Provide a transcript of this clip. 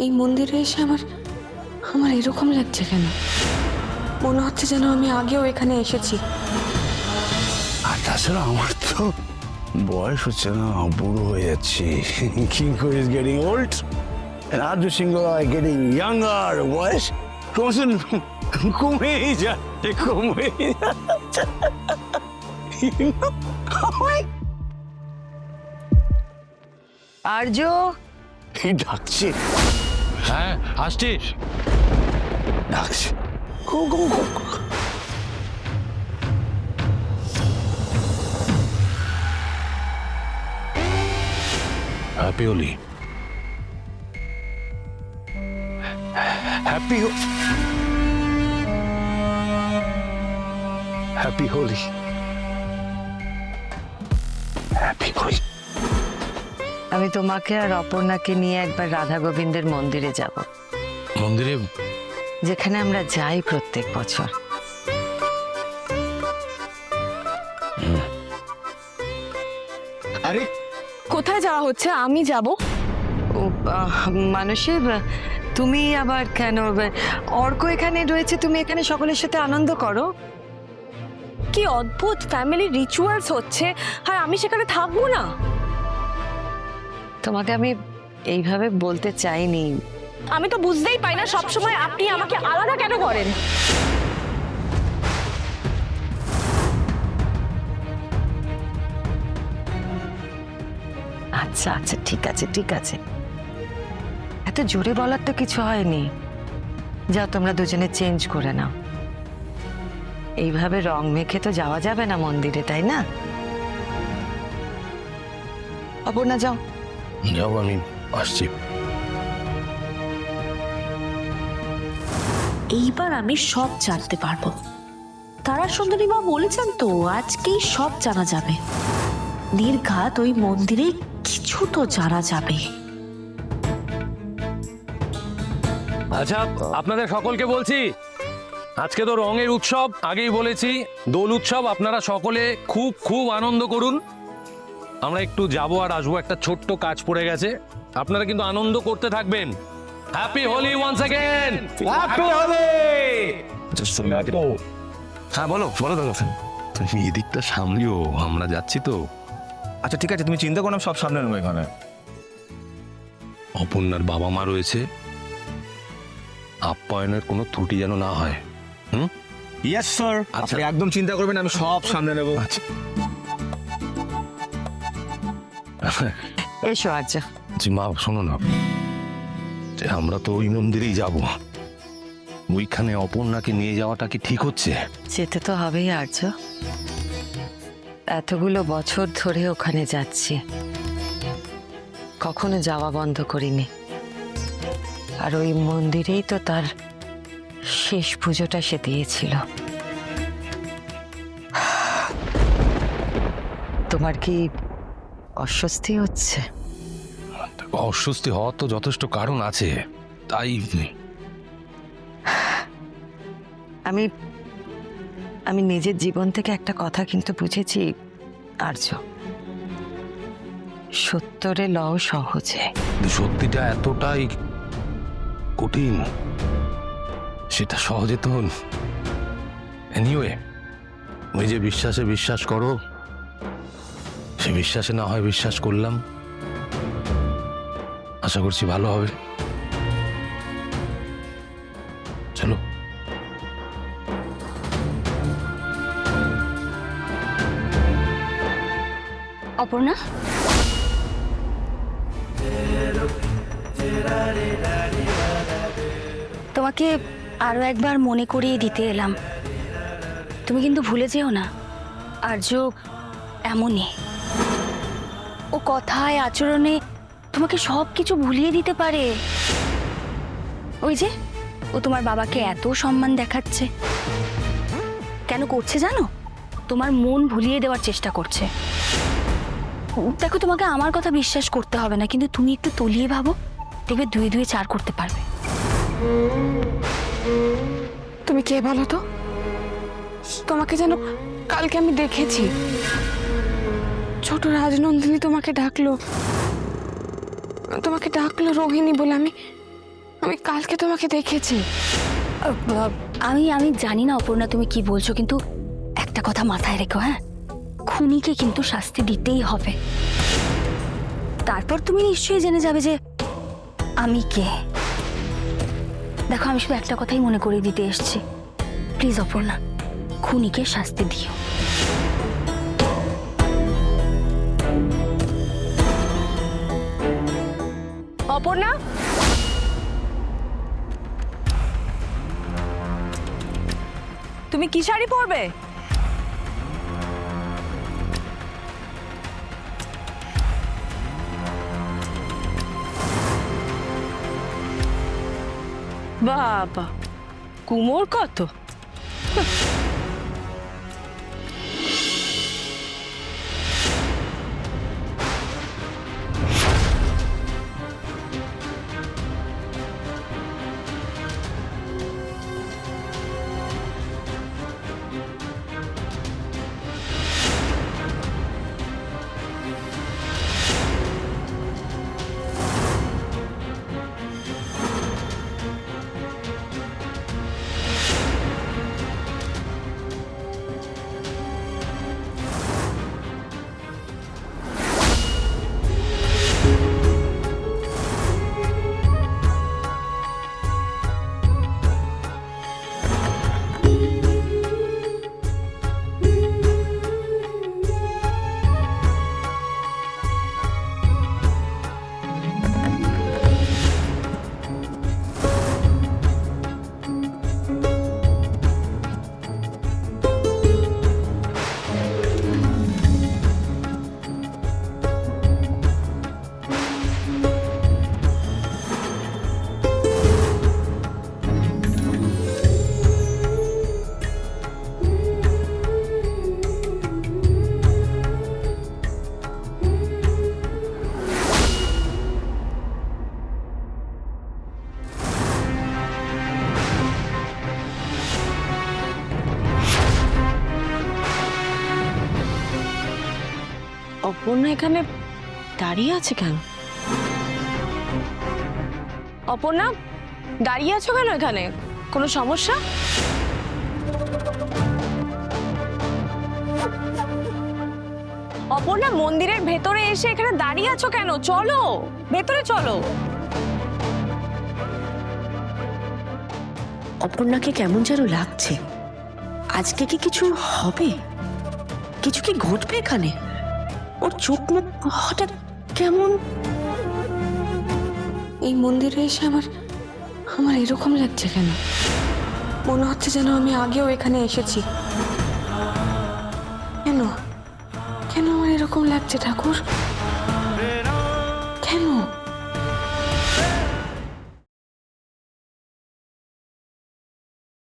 এই মন্দিরে এসে আমার আমার এরকম লাগছে কেন? মনে হচ্ছে যেন আমি আগেও এখানে এসেছি। আর তাছাড়া আমার তো বয়স হচ্ছে না, বুড়ো হয়ে যাচ্ছি। Kinko is getting old and Arju Sinha are getting younger. বয়স ক্রমশ কমেই যাচ্ছে, কমেই যাচ্ছে। আর্য, কি ডাকছে? হ্যাঁ আসছি। ডাকছে। Go go go. Happy Holi. Happy happy Holi, happy Holi. আমি তোমাকে আর অপর্ণাকে নিয়ে একবার রাধা গোবিন্দের মন্দিরে যাব, মন্দিরে? যেখানে আমরা যাই প্রত্যেক বছর। আরে কোথায় যাওয়া হচ্ছে? আমি যাব? ও মানুষে, তুমি আবার কেন? অর্ক এখানে রয়েছে, তুমি এখানে সকলের সাথে আনন্দ করো। কি অদ্ভুত ফ্যামিলি রিচুয়ালস হচ্ছে, আর আমি সেখানে থাকবো না? তোমাকে আমি এইভাবে বলতে চাইনি। আমি তো বুঝতেই পাই না সবসময় আপনি আমাকে আলাদা কেন করেন। আচ্ছা আচ্ছা, ঠিক আছে ঠিক আছে, এত জোরে বলার তো কিছু হয়নি। যাও, তোমরা দুজনে চেঞ্জ করে নাও। এইভাবে রং মেখে তো যাওয়া যাবে না মন্দিরে, তাই না? অপর্ণা যাও। যাও, আমি আসছি। এইবার আমি সব জানতে পারবো। তারা সুন্দরী মা বলেছেন তো আজকেই সব জানা যাবে। নির্ঘাত ওই মন্দিরে কিছু তো জানা যাবে। আচ্ছা, আপনাদের সকলকে বলছি, আজকে তো রঙের উৎসব, আগেই বলেছি, দোল উৎসব। আপনারা সকলে খুব খুব আনন্দ করুন। আমরা একটু যাবো আর আসবো, একটা ছোট্ট কাজ পড়ে গেছে। আপনারা কিন্তু আনন্দ করতে থাকবেন। Happy Holi once again. Happy Holi. হ্যাঁ বলো বলো দাদা। তুমি এদিকটা সামলিও, আমরা যাচ্ছি তো। আচ্ছা ঠিক আছে, তুমি চিন্তা করো, আমি সব সামনে নেবো এখানে। অপর্ণার বাবা মা রয়েছে, আপ্যায়নের কোনো ত্রুটি যেন না হয়। ইয়েস স্যার, আপনি একদম চিন্তা করবেন, আমি সব সামনে নেবো। আচ্ছা। এসো আর্য। জি মা, শোনো না, যে আমরা তো ওই মন্দিরেই যাব, ওইখানে অপর্ণাকে নিয়ে যাওয়াটা কি ঠিক হচ্ছে? যেতে তো হবেই আর্য, এতগুলো বছর ধরে ওখানে যাচ্ছি, কখনো যাওয়া বন্ধ করিনি। আর ওই মন্দিরেই তো তার শেষ পুজোটা সে দিয়েছিল। তোমার কি অস্বস্তি হচ্ছে? অস্বস্তি হওয়ার তো যথেষ্ট কারণ আছে, তাই আমি আমি নিজের জীবন থেকে একটা কথা কিন্তু বুঝেছি আর্য, সত্যরে লও সহজে। কিন্তু সত্যিটা এতটাই কঠিন, সেটা সহজে তো। এনিওয়ে, ওই যে বিশ্বাসে বিশ্বাস করো, সে বিশ্বাসে না হয় বিশ্বাস করলাম, আশা করছি ভালো হবে। চলো। অপর্ণা, তোমাকে আরো একবার মনে করিয়ে দিতে এলাম। তুমি কিন্তু ভুলে যেও না, আর্য এমনই। ও কথায় আচরণে তোমাকে সব কিছু ভুলিয়ে দিতে পারে। ওই যে ও তোমার বাবাকে এত সম্মান দেখাচ্ছে, কেন করছে জানো? তোমার মন ভুলিয়ে দেওয়ার চেষ্টা করছে। দেখো, তোমাকে আমার কথা বিশ্বাস করতে হবে না, কিন্তু তুমি একটু তলিয়ে ভাবো, দেখবে 2 2 4 করতে পারবে। তুমি কে বলো তো? তোমাকে যেন কালকে আমি দেখেছি। ছোট রাজনন্দিনী তোমাকে ডাকলো রোহিণী বলে। আমি কালকে তোমাকে দেখেছি। আমি আমি জানি না অপর্ণা তুমি কি বলছো, কিন্তু একটা কথা মাথায় রেখো, হ্যাঁ, খুনিকে কিন্তু শাস্তি দিতেই হবে। তারপর তুমি নিশ্চয়ই জেনে যাবে যে আমি কে। দেখো, আমি শুধু একটা কথাই মনে করিয়ে দিতে এসেছি, প্লিজ অপর্ণা, খুনিকে শাস্তি দিও। অপর্ণা, তুমি কি শাড়ি পরবে? বাবা, কুমোর কত! অপর্ণা এখানে দাঁড়িয়ে আছে কেন? অপর্ণা, দাঁড়িয়ে আছো কেন এখানে? কোনো সমস্যা? অপর্ণা, মন্দিরের ভেতরে এসে এখানে দাঁড়িয়ে আছো কেন? চলো ভেতরে চলো। অপর্ণাকে কেমন যেন লাগছে। আজকে কি কিছু হবে? কিছু কি ঘটবে এখানে? ওর চোখ মুখ হঠাৎ কেমন। এই মন্দিরে এসে আমার আমার এরকম লাগছে কেন? মনে হচ্ছে যেন আমি আগেও এখানে এসেছি। কেন কেন আমার এরকম লাগছে ঠাকুর?